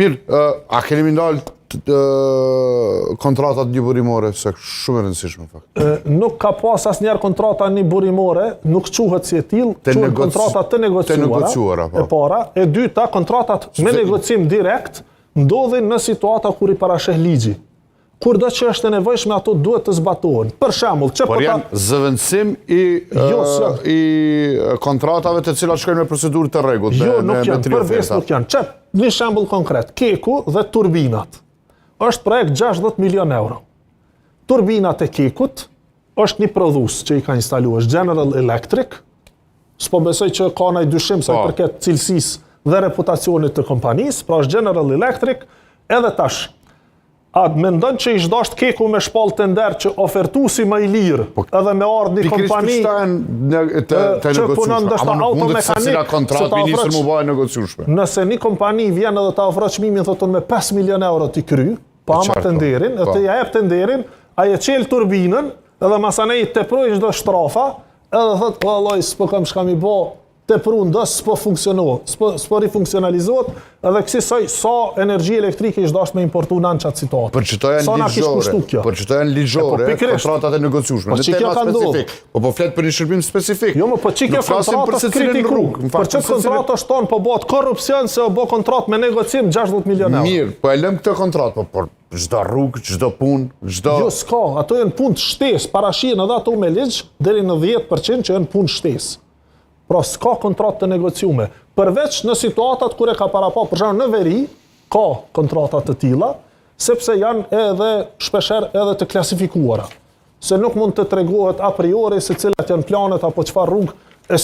Mirë, a keni ndalë kontratat një burimore, se shumë e rëndësishme fakt. Nuk ka pas asnjëherë kontrata një burimore, nuk quhet si e tillë, quhet kontrata të negociuara. E para, e dyta, kontratat me negocim direkt ndodhin në situata kur i parasheh ligji. Kurdo që është e nevojshme, ato duhet të zbatohen. Për shembull, por janë zëvendësim i kontratave të cilat shkojnë me procedurë të rregullt. Jo, nuk janë, përveç nuk janë. Një shembull konkret, Keku dhe turbinat. Është projekt 60 milion euro. Turbinat e Kekut është një prodhues që i ka instaluar General Electric. S'po besoj që ka ndaj dyshim sa i përket cilësisë dhe reputacionit të kompanisë, pra është General Electric, edhe tash. A mendon që ish dasht Keku me shpall tender që ofertuesi më i lirë, edhe me ardh një kompani që punon ndoshta automekanik, nëse një kompani vjen edhe ta ofron çmimin thoton me 5 milion euro ti kry, pa ama tenderin, e të ja jep tenderin, ai e çel turbinën, edhe masanej teproi çdo shtrafa, edhe thot po vallai s'po kam çka mi bë, tepru ndos s'po funksionon, s'po rifunksionalizohet, edhe kësaj sa energji elektrike ish dashur me importu në çat situatë. Për çto janë ligjore, kontratat e negociueshme, në tema specifik. Po flet për një shërbim specifik. Jo, po çike kontratat kritiku. Për çfarë kontrata shton po bëhet korrupsion se u bë kontratë me negocim 60 milionë euro. Mirë, po e lëm këtë kontratë, por çdo rrugë, çdo punë, çdo Jo, s'ka, ato janë punë shtesë, parashihen edhe ato me ligj deri në 10% që janë punë shtesë. Pra s'ka kontratë të negociume. Përveç në situatat kur e ka parapa, për shembull në veri, ka kontrata të tilla, sepse janë edhe shpeshherë edhe të klasifikuara. Se nuk mund të tregohet a priori se cilat janë planet apo çfarë rrugë, e